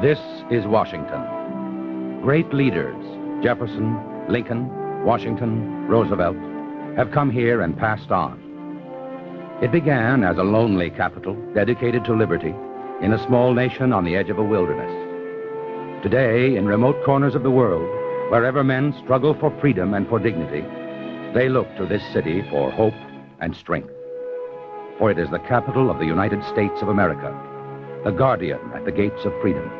This is Washington. Great leaders, Jefferson, Lincoln, Washington, Roosevelt, have come here and passed on. It began as a lonely capital dedicated to liberty in a small nation on the edge of a wilderness. Today, in remote corners of the world, wherever men struggle for freedom and for dignity, they look to this city for hope and strength. For it is the capital of the United States of America, the guardian at the gates of freedom.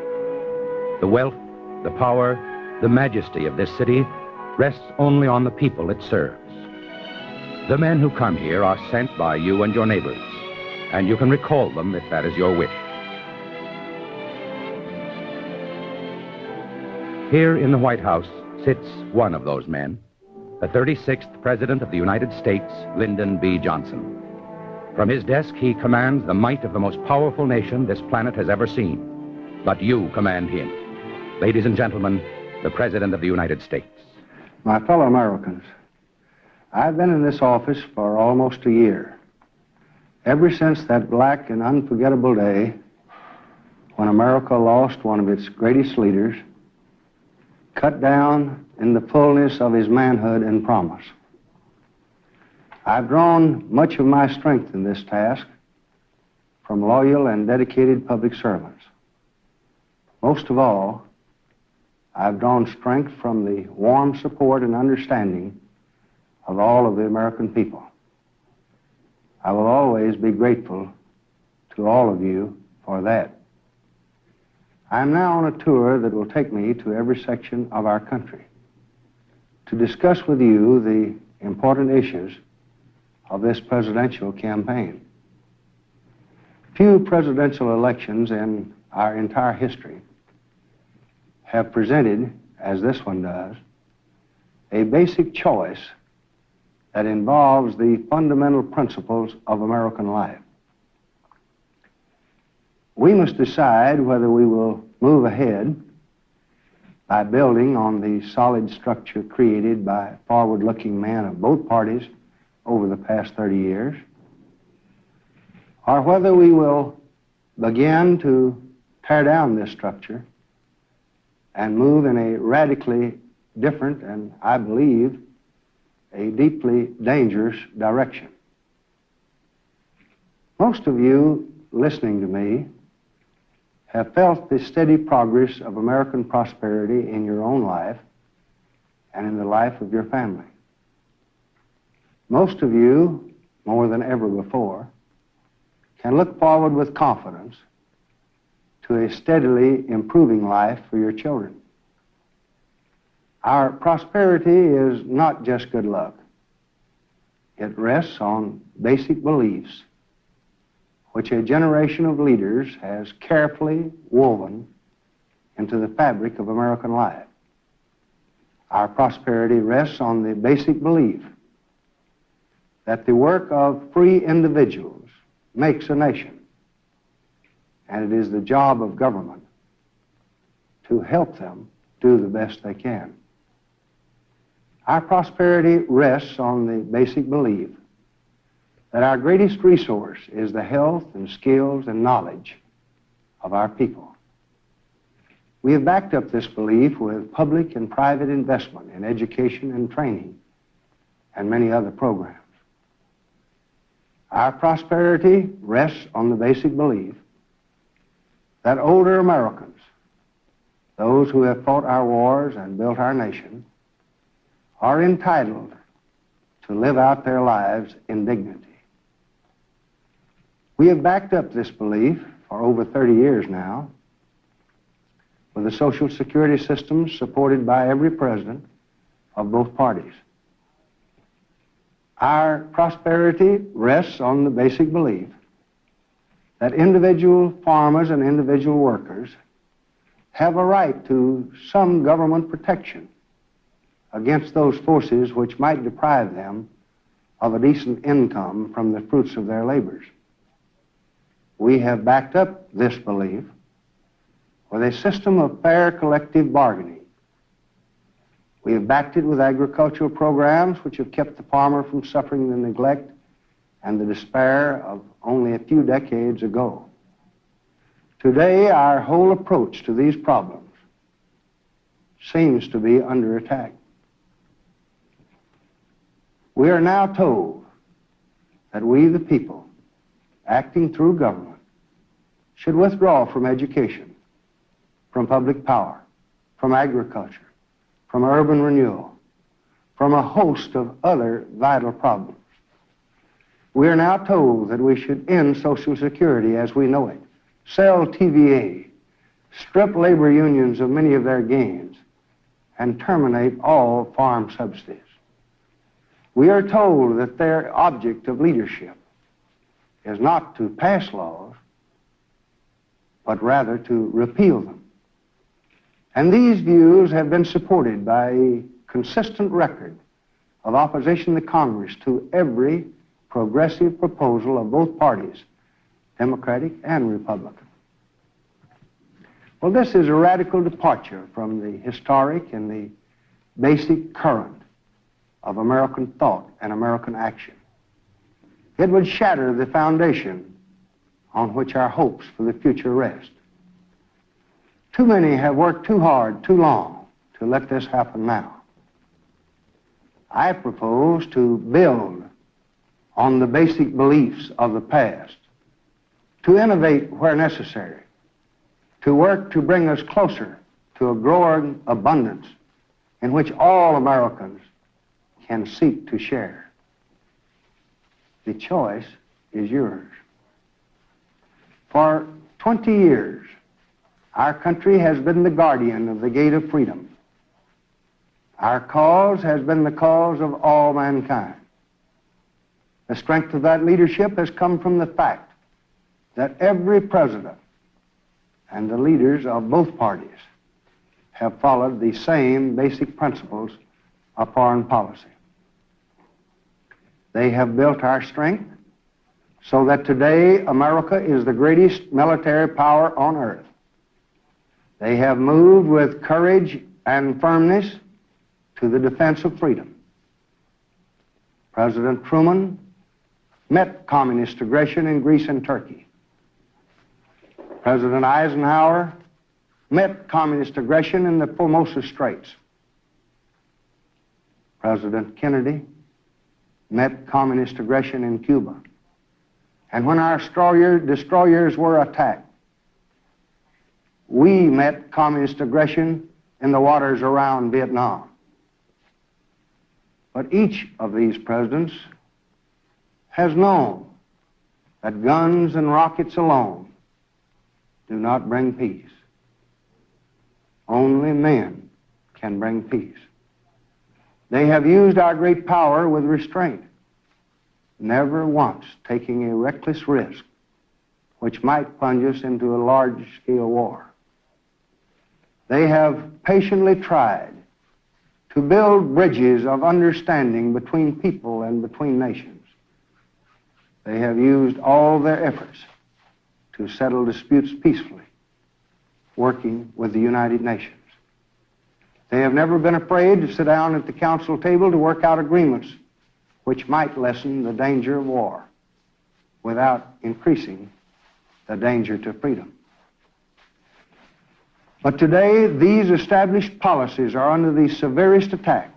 The wealth, the power, the majesty of this city rests only on the people it serves. The men who come here are sent by you and your neighbors, and you can recall them if that is your wish. Here in the White House sits one of those men, the 36th President of the United States, Lyndon B. Johnson. From his desk, he commands the might of the most powerful nation this planet has ever seen. But you command him. Ladies and gentlemen, the President of the United States. My fellow Americans, I've been in this office for almost a year. Ever since that black and unforgettable day when America lost one of its greatest leaders, cut down in the fullness of his manhood and promise. I've drawn much of my strength in this task from loyal and dedicated public servants. Most of all, I've drawn strength from the warm support and understanding of all of the American people. I will always be grateful to all of you for that. I am now on a tour that will take me to every section of our country to discuss with you the important issues of this presidential campaign. Few presidential elections in our entire history have presented, as this one does, a basic choice that involves the fundamental principles of American life. We must decide whether we will move ahead by building on the solid structure created by forward-looking men of both parties over the past 30 years, or whether we will begin to tear down this structure and move in a radically different and, I believe, a deeply dangerous direction. Most of you listening to me have felt the steady progress of American prosperity in your own life and in the life of your family. Most of you, more than ever before, can look forward with confidence to a steadily improving life for your children. Our prosperity is not just good luck. It rests on basic beliefs which a generation of leaders has carefully woven into the fabric of American life. Our prosperity rests on the basic belief that the work of free individuals makes a nation, and it is the job of government to help them do the best they can. Our prosperity rests on the basic belief that our greatest resource is the health and skills and knowledge of our people. We have backed up this belief with public and private investment in education and training and many other programs. Our prosperity rests on the basic belief that older Americans, those who have fought our wars and built our nation, are entitled to live out their lives in dignity. We have backed up this belief for over 30 years now with a Social Security system supported by every president of both parties. Our prosperity rests on the basic belief that individual farmers and individual workers have a right to some government protection against those forces which might deprive them of a decent income from the fruits of their labors. We have backed up this belief with a system of fair collective bargaining. We have backed it with agricultural programs which have kept the farmer from suffering the neglect and the despair of only a few decades ago. Today, our whole approach to these problems seems to be under attack. We are now told that we, the people, acting through government, should withdraw from education, from public power, from agriculture, from urban renewal, from a host of other vital problems. We are now told that we should end Social Security as we know it, sell TVA, strip labor unions of many of their gains, and terminate all farm subsidies. We are told that their object of leadership is not to pass laws, but rather to repeal them. And these views have been supported by a consistent record of opposition to Congress to every progressive proposal of both parties, Democratic and Republican. Well, this is a radical departure from the historic and the basic current of American thought and American action. It would shatter the foundation on which our hopes for the future rest. Too many have worked too hard, too long, to let this happen now. I propose to build on the basic beliefs of the past, to innovate where necessary, to work to bring us closer to a growing abundance in which all Americans can seek to share. The choice is yours. For 20 years, our country has been the guardian of the gate of freedom. Our cause has been the cause of all mankind. The strength of that leadership has come from the fact that every president and the leaders of both parties have followed the same basic principles of foreign policy. They have built our strength so that today America is the greatest military power on earth. They have moved with courage and firmness to the defense of freedom. President Truman met communist aggression in Greece and Turkey. President Eisenhower met communist aggression in the Formosa Straits. President Kennedy met communist aggression in Cuba. And when our destroyers were attacked, we met communist aggression in the waters around Vietnam. But each of these presidents has known that guns and rockets alone do not bring peace. Only men can bring peace. They have used our great power with restraint, never once taking a reckless risk which might plunge us into a large-scale war. They have patiently tried to build bridges of understanding between people and between nations. They have used all their efforts to settle disputes peacefully, working with the United Nations. They have never been afraid to sit down at the council table to work out agreements which might lessen the danger of war without increasing the danger to freedom. But today, these established policies are under the severest attack.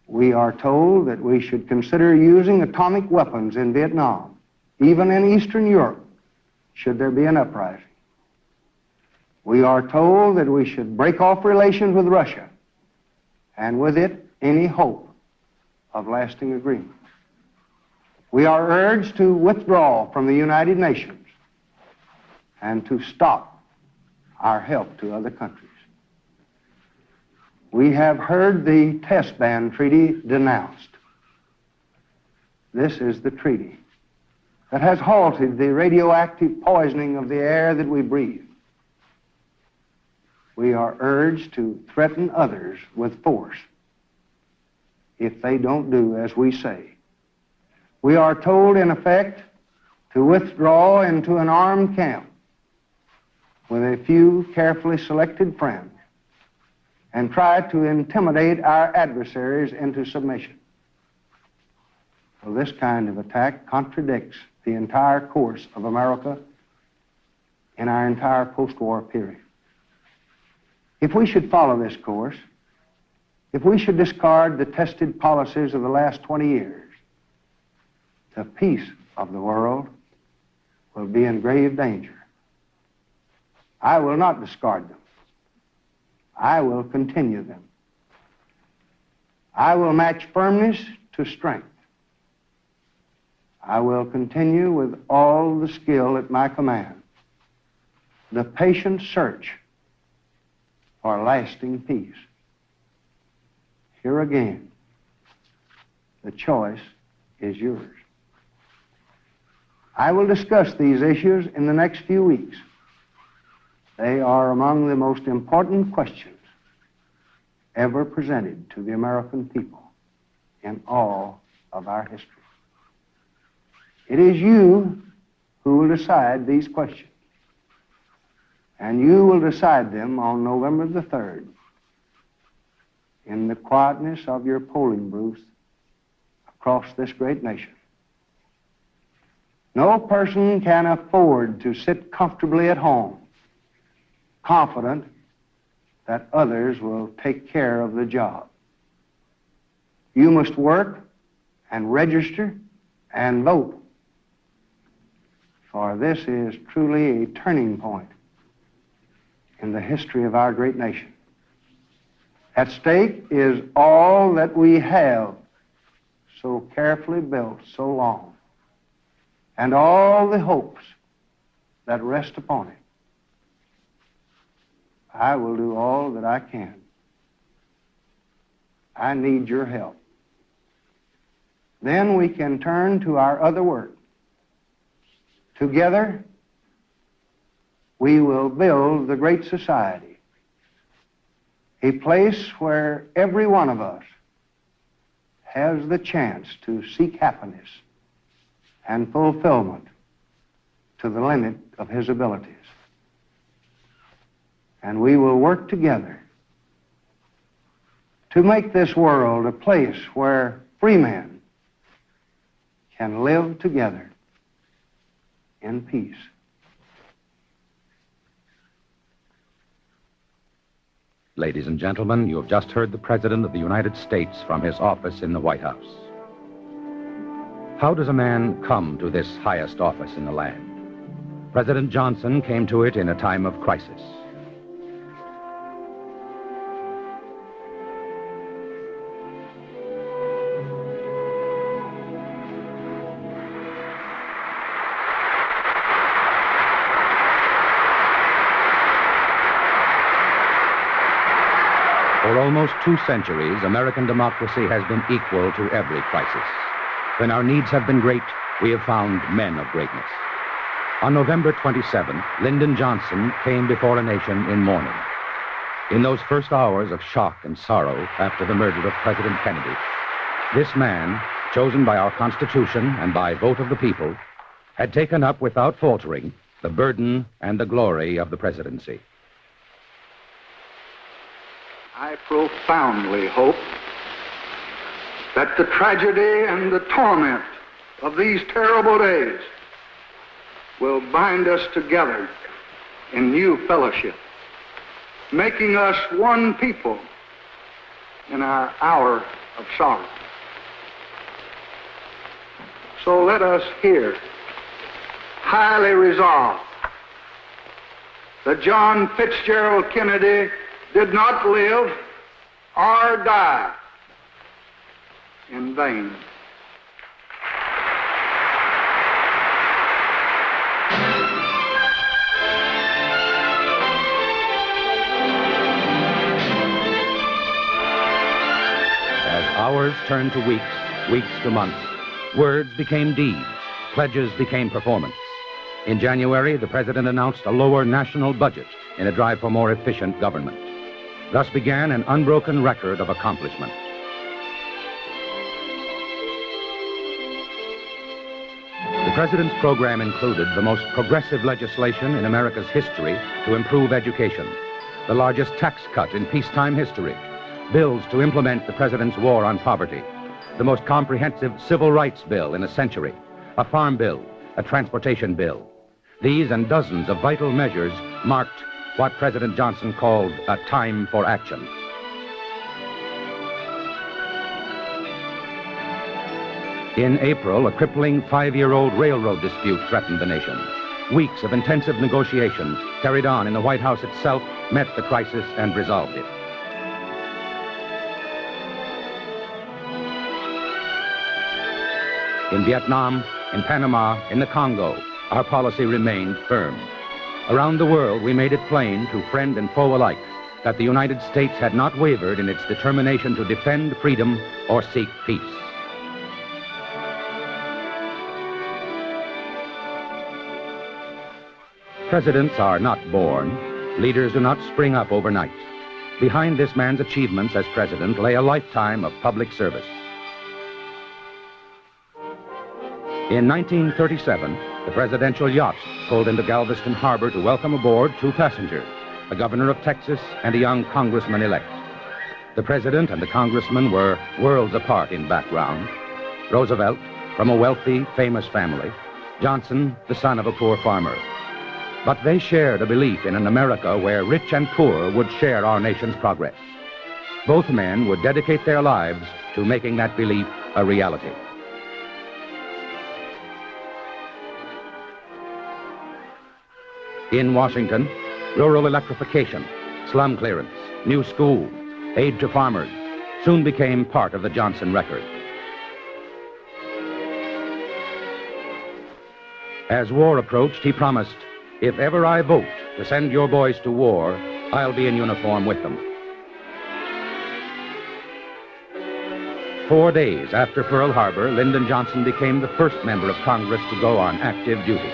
We are told that we should consider using atomic weapons in Vietnam, even in Eastern Europe, should there be an uprising. We are told that we should break off relations with Russia, and with it, any hope of lasting agreement. We are urged to withdraw from the United Nations and to stop our help to other countries. We have heard the test ban treaty denounced. This is the treaty that has halted the radioactive poisoning of the air that we breathe. We are urged to threaten others with force if they don't do as we say. We are told, in effect, to withdraw into an armed camp with a few carefully selected friends and try to intimidate our adversaries into submission. So this kind of attack contradicts the entire course of America in our entire post-war period. If we should follow this course, if we should discard the tested policies of the last 20 years, the peace of the world will be in grave danger. I will not discard them. I will continue them. I will match firmness to strength. I will continue with all the skill at my command the patient search for lasting peace. Here again, the choice is yours. I will discuss these issues in the next few weeks. They are among the most important questions ever presented to the American people in all of our history. It is you who will decide these questions, and you will decide them on November the 3rd in the quietness of your polling booth across this great nation. No person can afford to sit comfortably at home, confident that others will take care of the job. You must work and register and vote, for this is truly a turning point in the history of our great nation. At stake is all that we have so carefully built so long, and all the hopes that rest upon it. I will do all that I can. I need your help. Then we can turn to our other work. Together, we will build the great society, a place where every one of us has the chance to seek happiness and fulfillment to the limit of his abilities. And we will work together to make this world a place where free men can live together in peace. Ladies and gentlemen, you have just heard the President of the United States from his office in the White House. How does a man come to this highest office in the land? President Johnson came to it in a time of crisis. For almost 2 centuries, American democracy has been equal to every crisis. When our needs have been great, we have found men of greatness. On November 27th, Lyndon Johnson came before a nation in mourning. In those first hours of shock and sorrow after the murder of President Kennedy, this man, chosen by our Constitution and by vote of the people, had taken up without faltering the burden and the glory of the presidency. I profoundly hope that the tragedy and the torment of these terrible days will bind us together in new fellowship, making us one people in our hour of sorrow. So let us here highly resolve that John Fitzgerald Kennedy did not live or die in vain. As hours turned to weeks, weeks to months, words became deeds, pledges became performance. In January, the President announced a lower national budget in a drive for more efficient government. Thus began an unbroken record of accomplishment. The President's program included the most progressive legislation in America's history to improve education, the largest tax cut in peacetime history, bills to implement the President's war on poverty, the most comprehensive civil rights bill in a century, a farm bill, a transportation bill, These and dozens of vital measures marked what President Johnson called a time for action. In April, a crippling 5-year-old railroad dispute threatened the nation. Weeks of intensive negotiations carried on in the White House itself met the crisis and resolved it. In Vietnam, in Panama, in the Congo, our policy remained firm. Around the world, we made it plain to friend and foe alike that the United States had not wavered in its determination to defend freedom or seek peace. Presidents are not born. Leaders do not spring up overnight. Behind this man's achievements as president lay a lifetime of public service. In 1937, the presidential yacht pulled into Galveston Harbor to welcome aboard 2 passengers, a governor of Texas and a young congressman-elect. The president and the congressman were worlds apart in background. Roosevelt, from a wealthy, famous family. Johnson, the son of a poor farmer. But they shared a belief in an America where rich and poor would share our nation's progress. Both men would dedicate their lives to making that belief a reality. In Washington, rural electrification, slum clearance, new schools, aid to farmers soon became part of the Johnson record. As war approached, he promised, "If ever I vote to send your boys to war, I'll be in uniform with them." 4 days after Pearl Harbor, Lyndon Johnson became the first member of Congress to go on active duty.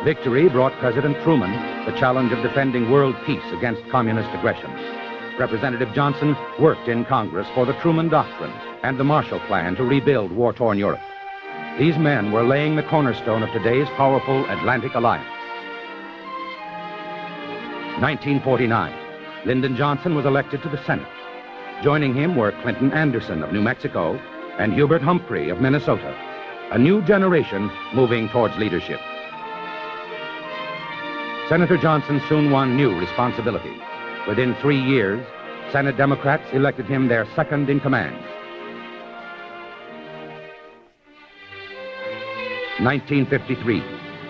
Victory brought President Truman the challenge of defending world peace against communist aggression. Representative Johnson worked in Congress for the Truman Doctrine and the Marshall Plan to rebuild war-torn Europe. These men were laying the cornerstone of today's powerful Atlantic Alliance. 1949, Lyndon Johnson was elected to the Senate. Joining him were Clinton Anderson of New Mexico and Hubert Humphrey of Minnesota, a new generation moving towards leadership. Senator Johnson soon won new responsibility. Within 3 years, Senate Democrats elected him their second in command. 1953,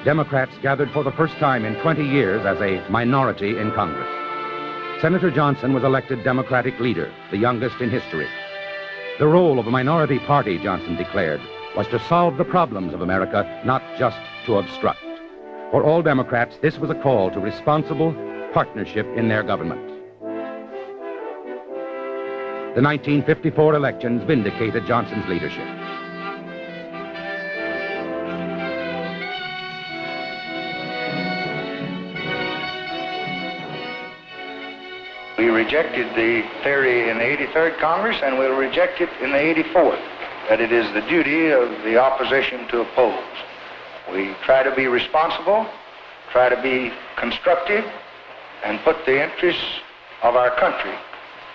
Democrats gathered for the first time in 20 years as a minority in Congress. Senator Johnson was elected Democratic leader, the youngest in history. The role of a minority party, Johnson declared, was to solve the problems of America, not just to obstruct. For all Democrats, this was a call to responsible partnership in their government. The 1954 elections vindicated Johnson's leadership. We rejected the theory in the 83rd Congress, and we'll reject it in the 84th, that it is the duty of the opposition to oppose. We try to be responsible, try to be constructive, and put the interests of our country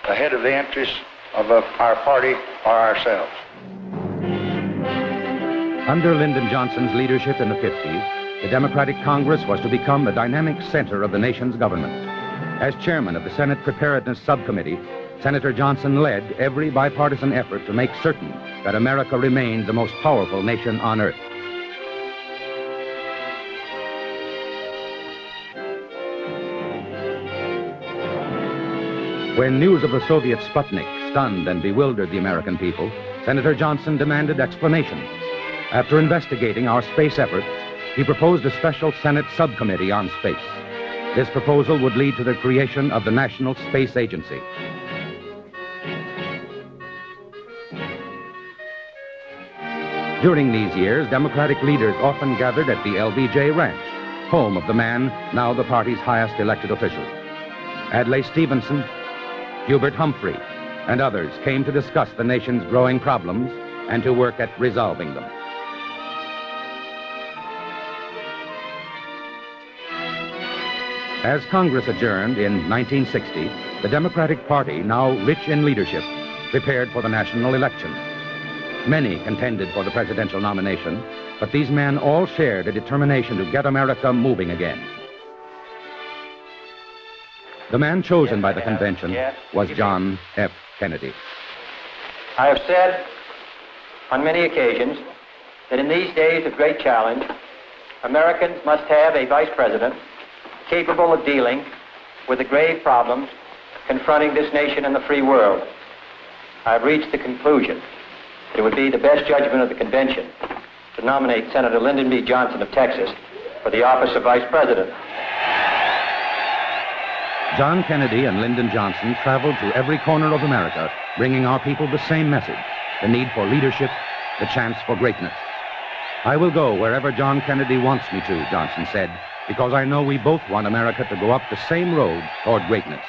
ahead of the interests of our party or ourselves. Under Lyndon Johnson's leadership in the 50s, the Democratic Congress was to become the dynamic center of the nation's government. As chairman of the Senate Preparedness Subcommittee, Senator Johnson led every bipartisan effort to make certain that America remained the most powerful nation on earth. When news of the Soviet Sputnik stunned and bewildered the American people, Senator Johnson demanded explanations. After investigating our space efforts, he proposed a special Senate subcommittee on space. This proposal would lead to the creation of the National Space Agency. During these years, Democratic leaders often gathered at the LBJ Ranch, home of the man now the party's highest elected official. Adlai Stevenson, Hubert Humphrey, and others came to discuss the nation's growing problems and to work at resolving them. As Congress adjourned in 1960, the Democratic Party, now rich in leadership, prepared for the national election. Many contended for the presidential nomination, but these men all shared a determination to get America moving again. The man chosen by the convention was John F. Kennedy. I have said on many occasions that in these days of great challenge, Americans must have a vice president capable of dealing with the grave problems confronting this nation and the free world. I have reached the conclusion that it would be the best judgment of the convention to nominate Senator Lyndon B. Johnson of Texas for the office of vice president. John Kennedy and Lyndon Johnson traveled to every corner of America, bringing our people the same message: the need for leadership, the chance for greatness. I will go wherever John Kennedy wants me to, Johnson said, because I know we both want America to go up the same road toward greatness.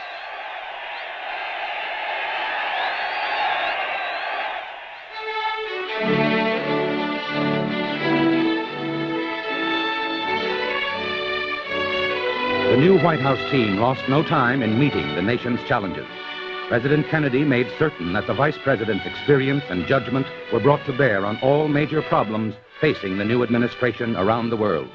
The new White House team lost no time in meeting the nation's challenges. President Kennedy made certain that the vice president's experience and judgment were brought to bear on all major problems facing the new administration around the world.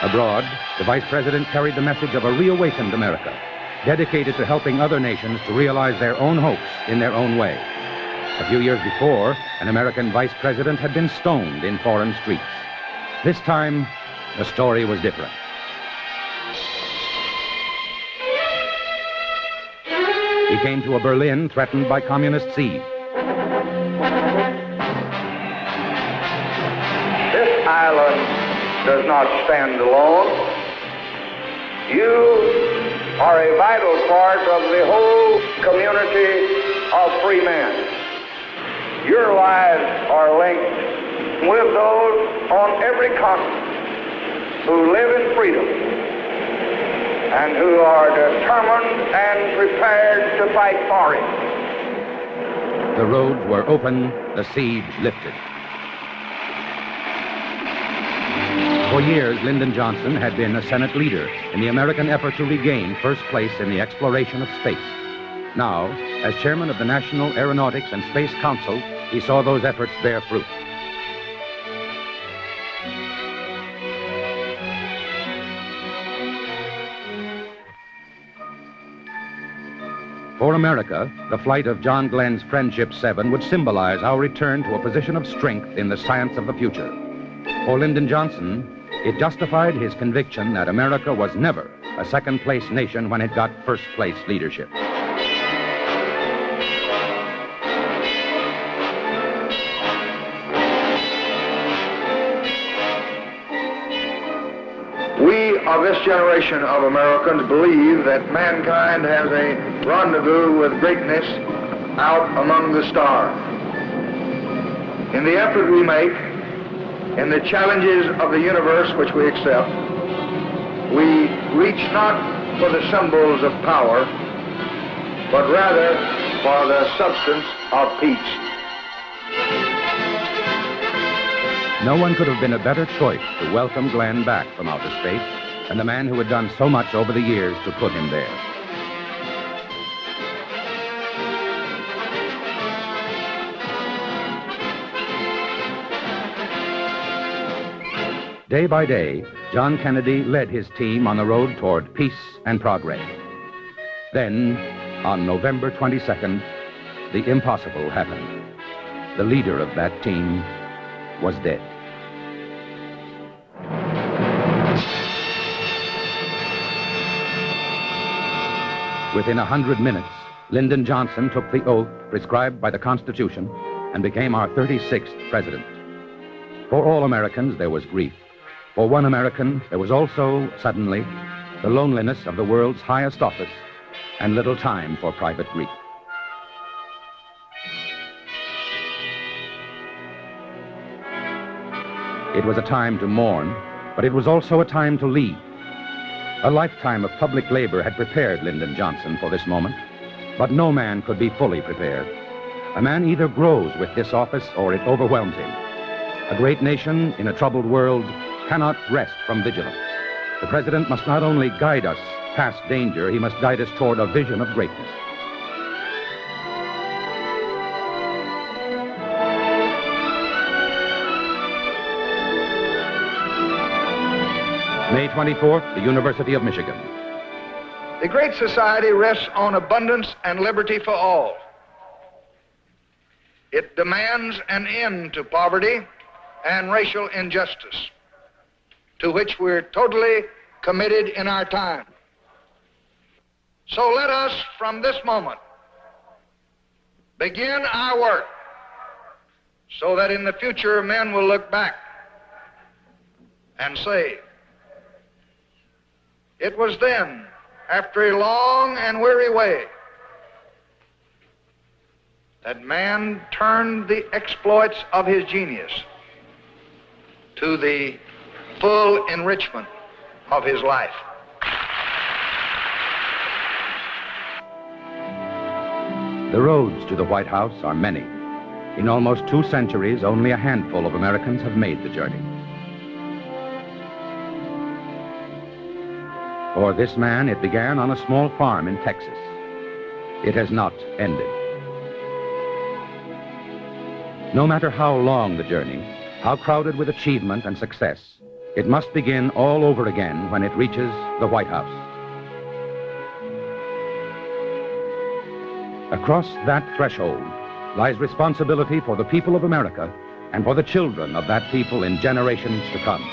Abroad, the vice president carried the message of a reawakened America, dedicated to helping other nations to realize their own hopes in their own way. A few years before, an American vice president had been stoned in foreign streets. This time, the story was different. He came to a Berlin threatened by communist siege. This island does not stand alone. You are a vital part of the whole community of free men. Your lives are linked with those on every continent who live in freedom and who are determined and prepared to fight for it. The roads were open, the siege lifted. For years, Lyndon Johnson had been a Senate leader in the American effort to regain first place in the exploration of space. Now, as chairman of the National Aeronautics and Space Council, he saw those efforts bear fruit. For America, the flight of John Glenn's Friendship 7 would symbolize our return to a position of strength in the science of the future. For Lyndon Johnson, it justified his conviction that America was never a second-place nation when it got first-place leadership. We of this generation of Americans believe that mankind has a rendezvous with greatness out among the stars. In the effort we make, in the challenges of the universe which we accept, we reach not for the symbols of power, but rather for the substance of peace. No one could have been a better choice to welcome Glenn back from outer space than the man who had done so much over the years to put him there. Day by day, John Kennedy led his team on the road toward peace and progress. Then, on November 22nd, the impossible happened. The leader of that team was dead. Within 100 minutes, Lyndon Johnson took the oath prescribed by the Constitution and became our 36th president. For all Americans, there was grief. For one American, there was also, suddenly, the loneliness of the world's highest office and little time for private grief. It was a time to mourn, but it was also a time to lead. A lifetime of public labor had prepared Lyndon Johnson for this moment, but no man could be fully prepared. A man either grows with this office or it overwhelms him. A great nation in a troubled world cannot rest from vigilance. The president must not only guide us past danger, he must guide us toward a vision of greatness. May 24th, the University of Michigan. The great society rests on abundance and liberty for all. It demands an end to poverty and racial injustice, to which we're totally committed in our time. So let us, from this moment, begin our work so that in the future men will look back and say, it was then, after a long and weary way, that man turned the exploits of his genius to the full enrichment of his life. The roads to the White House are many. In almost 2 centuries, only a handful of Americans have made the journey. For this man, it began on a small farm in Texas. It has not ended. No matter how long the journey, how crowded with achievement and success, it must begin all over again when it reaches the White House. Across that threshold lies responsibility for the people of America and for the children of that people in generations to come.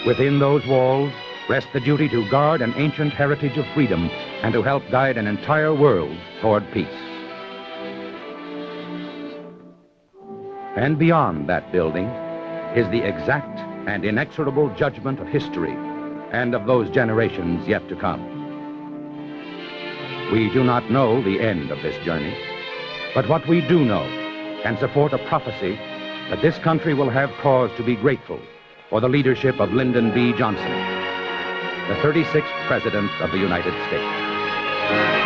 Within those walls rests the duty to guard an ancient heritage of freedom and to help guide an entire world toward peace. And beyond that building is the exact and inexorable judgment of history and of those generations yet to come. We do not know the end of this journey, but what we do know can support a prophecy that this country will have cause to be grateful for the leadership of Lyndon B. Johnson, the 36th President of the United States.